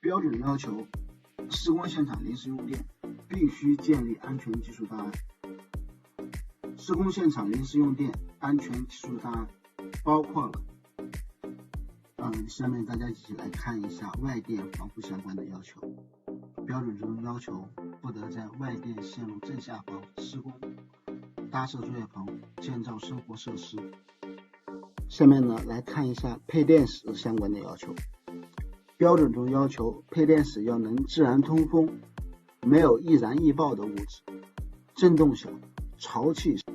标准要求，施工现场临时用电必须建立安全技术档案。施工现场临时用电安全技术档案包括了下面大家一起来看一下外电防护相关的要求。标准中要求不得在外电线路正下方施工、搭设作业棚、建造生活设施。下面呢来看一下配电室相关的要求。标准中要求配电室要能自然通风，没有易燃易爆的物质，震动小，潮气少。